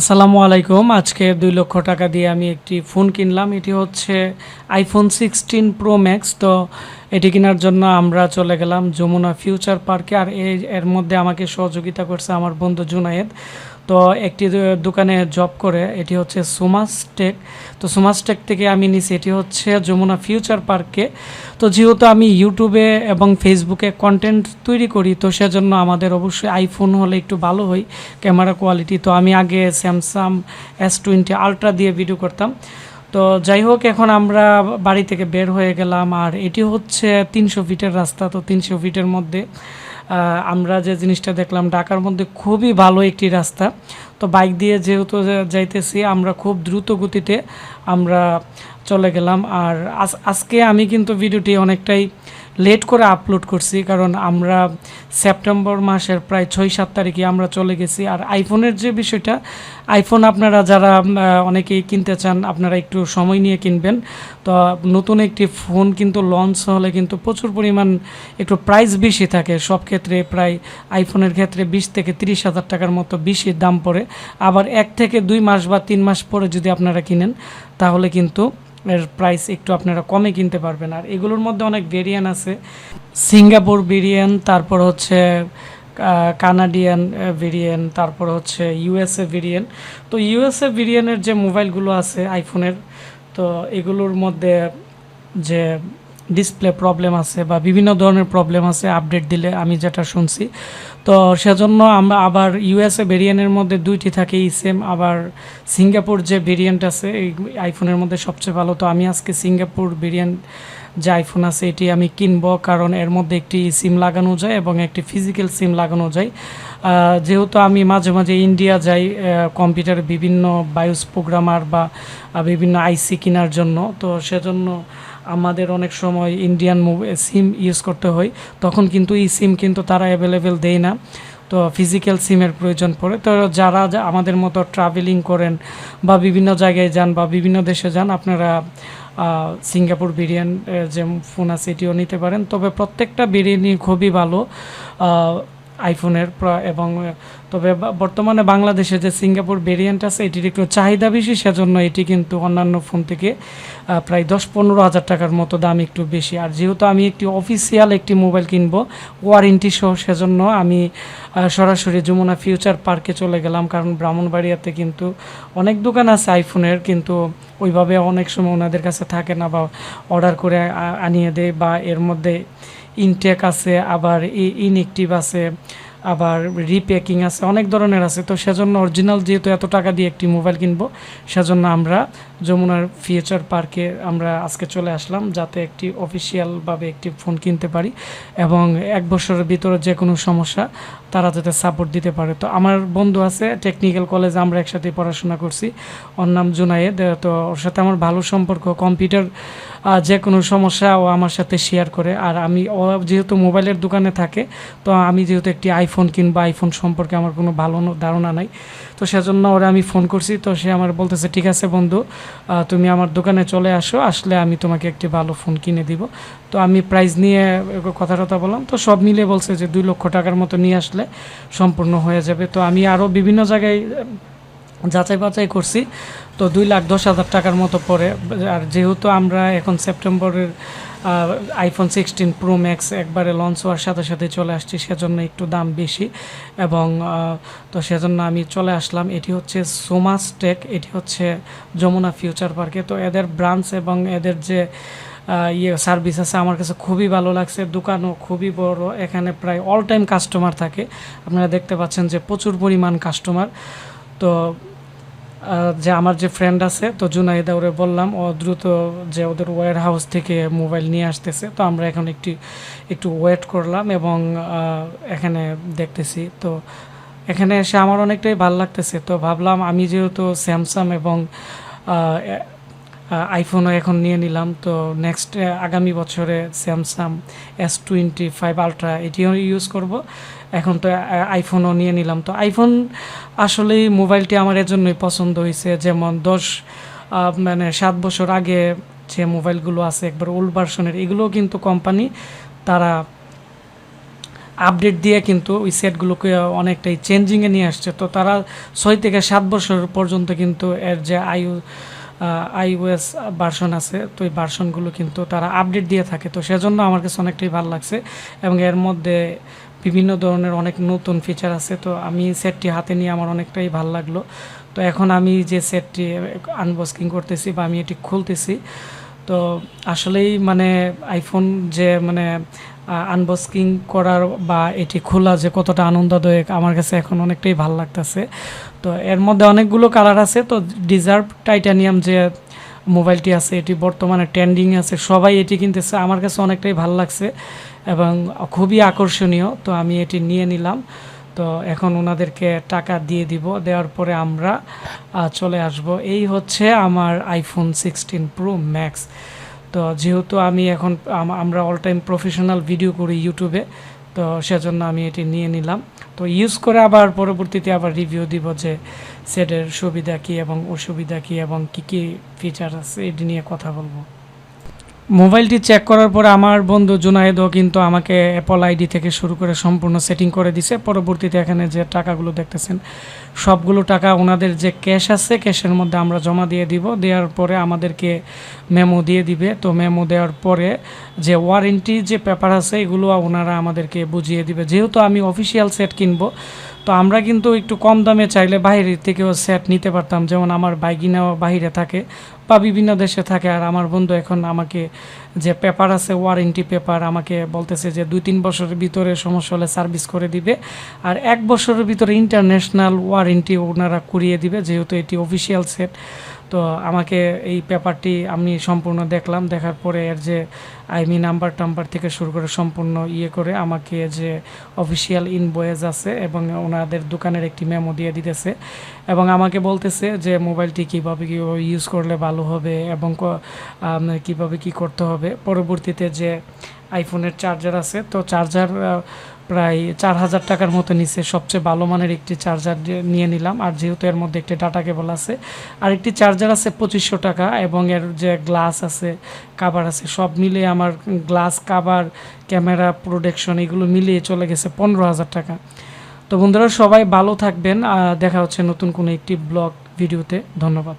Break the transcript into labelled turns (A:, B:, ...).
A: আসসালামু আলাইকুম। আজকে ২ লক্ষ টাকা দিয়ে আমি একটি ফোন কিনলাম। এটি হচ্ছে iPhone 16 Pro Max। তো এটি কেনার জন্য আমরা চলে গেলাম যমুনা ফিউচার পার্কে। আর এর মধ্যে আমাকে সহযোগিতা করছে আমার বন্ধু জুনায়েদ। তো একটি দোকানে জব করে, এটি হচ্ছে সুমাস টেক। তো সুমাস টেক থেকে আমি নিছি, এটি হচ্ছে যমুনা ফিউচার পার্কে। তো যেহেতু আমি ইউটিউবে এবং ফেসবুকে কন্টেন্ট তৈরি করি, তো সেজন্য আমাদের অবশ্যই আইফোন হলে একটু ভালো হয় ক্যামেরা কোয়ালিটি। তো আমি আগে স্যামসাং S20 আলট্রা দিয়ে ভিডিও করতাম। তো যাই হোক, এখন আমরা বাড়ি থেকে বের হয়ে গেলাম। আর এটি হচ্ছে 300 ফিটের রাস্তা। তো 300 ফিটের মধ্যে আমরা যে জিনিসটা দেখলাম, ঢাকার মধ্যে খুবই ভালো একটি রাস্তা। তো বাইক দিয়ে যেহেতু যাইতেছি, আমরা খুব দ্রুত গতিতে আমরা চলে গেলাম। আর আজকে আমি কিন্তু ভিডিওটি অনেকটাই লেট করে আপলোড করছি, কারণ আমরা সেপ্টেম্বর মাসের প্রায় 6-7 তারিখে আমরা চলে গেছি। আর আইফোনের যে বিষয়টা, আইফোন আপনারা যারা অনেকেই কিনতে চান, আপনারা একটু সময় নিয়ে কিনবেন। তো নতুন একটি ফোন কিন্তু লঞ্চ হলে কিন্তু প্রচুর পরিমাণ একটু প্রাইস বেশি থাকে সব ক্ষেত্রে। প্রায় আইফোনের ক্ষেত্রে 20 থেকে 30 হাজার টাকার মতো বেশি দাম পড়ে। আবার 1 থেকে 2 মাস বা 3 মাস পরে যদি আপনারা কিনেন, তাহলে কিন্তু এর প্রাইস একটু আপনারা কমে কিনতে পারবেন। আর এগুলোর মধ্যে অনেক ভেরিয়েন্ট আছে, সিঙ্গাপুর ভেরিয়েন্ট, তারপর হচ্ছে কানাডিয়ান ভেরিয়েন্ট, তারপর হচ্ছে ইউএসএ ভেরিয়েন্ট। তো ইউএসএ ভেরিয়েন্টের যে মোবাইলগুলো আছে আইফোনের, তো এগুলোর মধ্যে যে ডিসপ্লে প্রবলেম আছে বা বিভিন্ন ধরনের প্রবলেম আছে আপডেট দিলে, আমি যেটা শুনছি। তো সেজন্য আমরা আবার ইউএসএ ভেরিয়েন্টের মধ্যে 2টি থাকে ইসেম। আবার সিঙ্গাপুর যে ভেরিয়েন্ট আছে এই আইফোনের মধ্যে সবচেয়ে ভালো। তো আমি আজকে সিঙ্গাপুর ভেরিয়েন্ট যে আইফোন আছে এটি আমি কিনবো, কারণ এর মধ্যে একটি সিম লাগানো যায় এবং একটি ফিজিক্যাল সিম লাগানো যায়। যেহেতু আমি মাঝে মাঝে ইন্ডিয়া যাই কম্পিউটারে বিভিন্ন বায়োস প্রোগ্রামার বা বিভিন্ন আইসি কেনার জন্য, তো সেজন্য আমাদের অনেক সময় ইন্ডিয়ান সিম ইউজ করতে হয়। তখন কিন্তু এই সিম কিন্তু তারা অ্যাভেলেবেল দেয় না, তো ফিজিক্যাল সিমের প্রয়োজন পড়ে। তো যারা আমাদের মতো ট্রাভেলিং করেন বা বিভিন্ন জায়গায় যান বা বিভিন্ন দেশে যান, আপনারা সিঙ্গাপুর ভেরিয়েন্ট যে ফোন আছে এটিও নিতে পারেন। তবে প্রত্যেকটা ভেরিয়েন্টই খুবই ভালো আইফোনের। এবং তবে বর্তমানে বাংলাদেশে যে সিঙ্গাপুর ভেরিয়েন্ট আছে এটির একটু চাহিদা বেশি, সেজন্য এটি কিন্তু অন্যান্য ফোন থেকে প্রায় 10-15 হাজার টাকার মতো দাম একটু বেশি। আর যেহেতু আমি একটি অফিসিয়াল একটি মোবাইল কিনবো ওয়ারেন্টি সহ, সেজন্য আমি সরাসরি যমুনা ফিউচার পার্কে চলে গেলাম। কারণ ব্রাহ্মণবাড়িয়াতে কিন্তু অনেক দোকান আছে আইফোনের, কিন্তু ওইভাবে অনেক সময় ওনাদের কাছে থাকে না বা অর্ডার করে আনিয়ে দেয়। বা এর মধ্যে ইনটেক আছে, আবার ইনএক্টিভ আছে, আবার রিপ্যাকিং আছে, অনেক ধরনের আছে। তো সেজন্য অরিজিনাল যেহেতু এত টাকা দিয়ে একটি মোবাইল কিনবো, সেজন্য আমরা যমুনার ফিউচার পার্কে আমরা আজকে চলে আসলাম, যাতে একটি অফিসিয়ালভাবে একটি ফোন কিনতে পারি এবং 1 বছরের ভিতরে যে কোনো সমস্যা তারা যাতে সাপোর্ট দিতে পারে। তো আমার বন্ধু আছে টেকনিক্যাল কলেজে, আমরা একসাথে পড়াশোনা করছি, ওর নাম জুনায়েদ। তো ওর সাথে আমার ভালো সম্পর্ক, কম্পিউটার যে কোনো সমস্যা ও আমার সাথে শেয়ার করে। আর আমি ও যেহেতু মোবাইলের দোকানে থাকে, তো আমি যেহেতু একটি আইফোন কিনবো, আইফোন সম্পর্কে আমার কোনো ভালো ধারণা নাই, তো সেজন্য ওরা আমি ফোন করছি। তো সে আমার বলতেছে ঠিক আছে বন্ধু, তুমি আমার দোকানে চলে আসো, আসলে আমি তোমাকে একটি ভালো ফোন কিনে দিব। তো আমি প্রাইস নিয়ে কথা বললাম, তো সব মিলিয়ে বলছে যে 2 লক্ষ টাকার মতো নিয়ে আসলে সম্পূর্ণ হয়ে যাবে। তো আমি আরও বিভিন্ন জায়গায় যাচাই বাছাই করছি, তো 2,10,000 টাকার মতো পড়ে। আর যেহেতু আমরা এখন সেপ্টেম্বরের iPhone 16 Pro Max একবারে লঞ্চ হওয়ার সাথে সাথে চলে আসছি, সেজন্য একটু দাম বেশি। এবং তো সেজন্য আমি চলে আসলাম। এটি হচ্ছে সোমাস টেক, এটি হচ্ছে যমুনা ফিউচার পার্কে। তো এদের ব্রাঞ্চ এবং এদের যে সার্ভিস আছে আমার কাছে খুবই ভালো লাগছে। দোকানও খুবই বড়, এখানে প্রায় অল টাইম কাস্টমার থাকে। আপনারা দেখতে পাচ্ছেন যে প্রচুর পরিমাণ কাস্টমার। তো যে আমার যে ফ্রেন্ড আছে, তো জুনাইদা, ওরে বললাম ও দ্রুত যে ওদের ওয়্যার হাউস থেকে মোবাইল নিয়ে আসতেছে। তো আমরা এখন একটু ওয়েট করলাম এবং এখানে দেখতেছি। তো এখানে এসে আমার অনেকটাই ভালো লাগতেছে। তো ভাবলাম আমি যেহেতু স্যামসাং এবং আইফোনও এখন নিয়ে নিলাম, তো নেক্সট আগামী বছরে স্যামসাং S25 আলট্রা এটিও ইউজ করব। এখন তো আইফোনও নিয়ে নিলাম। তো আইফোন আসলেই মোবাইলটি আমার এজন্যই পছন্দ হয়েছে। যেমন 7 বছর আগে যে মোবাইলগুলো আছে একবার ওল্ড ভার্সনের, এগুলোও কিন্তু কোম্পানি তারা আপডেট দিয়ে কিন্তু ওই সেটগুলোকে অনেকটাই চেঞ্জিংয়ে নিয়ে আসছে। তো তারা 6 থেকে 7 বছর পর্যন্ত কিন্তু এর যে iOS ভার্সন আছে, তো এই ভার্সনগুলো কিন্তু তারা আপডেট দিয়ে থাকে। তো সেজন্য আমার কাছে অনেকটাই ভালো লাগছে এবং এর মধ্যে বিভিন্ন ধরনের অনেক নতুন ফিচার আছে। তো আমি সেটটি হাতে নিয়ে আমার অনেকটাই ভালো লাগলো। তো এখন আমি যে সেটটি আনবক্সিং করতেছি বা আমি এটি খুলতেছি, তো আসলেই মানে আইফোন যে মানে আনবক্সিং করার বা এটি খোলা যে কতটা আনন্দদায়ক আমার কাছে এখন অনেকটাই ভালো লাগতেছে। তো এর মধ্যে অনেকগুলো কালার আছে। তো ডিজার্ভ টাইটানিয়াম যে মোবাইলটি আছে এটি বর্তমানে ট্রেন্ডিং আছে, সবাই এটি কিনতেছে। আমার কাছে অনেকটাই ভালো লাগছে এবং খুবই আকর্ষণীয়। তো আমি এটি নিয়ে নিলাম। তো এখন ওনাদেরকে টাকা দিয়ে দিব, দেওয়ার পরে আমরা চলে আসব। এই হচ্ছে আমার আইফোন 16 প্রো ম্যাক্স। তো যেহেতু আমি এখন আমরা অল টাইম প্রফেশনাল ভিডিও করি ইউটিউবে, তো সেজন্য আমি এটি নিয়ে নিলাম। তো ইউজ করে আবার পরবর্তীতে আবার রিভিউ দিব যে সেটের সুবিধা কী এবং অসুবিধা কী এবং কী কী ফিচার আছে এটি নিয়ে কথা বলবো। মোবাইলটি চেক করার পরে আমার বন্ধু জুনায়েদও কিন্তু আমাকে অ্যাপল আইডি থেকে শুরু করে সম্পূর্ণ সেটিং করে দিছে। পরবর্তীতে এখানে যে টাকাগুলো দেখতেছেন সবগুলো টাকা ওনাদের যে ক্যাশ আছে ক্যাশের মধ্যে আমরা জমা দিয়ে দিব। দেওয়ার পরে আমাদেরকে মেমো দিয়ে দিবে। তো মেমো দেওয়ার পরে যে ওয়ারেন্টি যে পেপার আছে এগুলো ওনারা আমাদেরকে বুঝিয়ে দিবে। যেহেতু আমি অফিসিয়াল সেট কিনবো, তো আমরা কিন্তু একটু কম দামে চাইলে বাইরে থেকেও সেট নিতে পারতাম। যেমন আমার বাইকিনাও বাইরে থাকে বা বিভিন্ন দেশে থাকে। আর আমার বন্ধু এখন আমাকে যে পেপার আছে ওয়ারেন্টি পেপার আমাকে বলতেছে যে 2-3 বছরের ভিতরে সমস্যা হলে সার্ভিস করে দিবে, আর 1 বছরের ভিতরে ইন্টারন্যাশনাল ওয়ারেন্টি ওনারা করিয়ে দিবে, যেহেতু এটি অফিসিয়াল সেট। তো আমাকে এই পেপারটি আমি সম্পূর্ণ দেখলাম, দেখার পরে এর যে আইমি নাম্বার টাম্বার থেকে শুরু করে সম্পূর্ণ করে আমাকে যে অফিসিয়াল ইনভয়েস আছে এবং ওনাদের দোকানের একটি মেমো দিয়ে দিতেছে এবং আমাকে বলতেছে যে মোবাইলটি কীভাবে কী ইউজ করলে ভালো হবে এবং কীভাবে কী করতে হবে। পরবর্তীতে যে আইফোনের চার্জার আছে, তো চার্জার প্রায় 4000 টাকার মতো নিচ্ছে। সবচেয়ে ভালো মানের একটি চার্জার নিয়ে নিলাম। আর যেহেতু এর মধ্যে একটি ডাটা কেবল আছে, আর একটি চার্জার আছে 2500 টাকা এবং এর যে গ্লাস আছে কাভার আছে সব মিলিয়ে আমার গ্লাস কাভার ক্যামেরা প্রোটেকশন এগুলো মিলিয়ে চলে গেছে 15000 টাকা। তো বন্ধুরা সবাই ভালো থাকবেন, দেখা হচ্ছে নতুন কোনো একটি ব্লগ ভিডিওতে। ধন্যবাদ।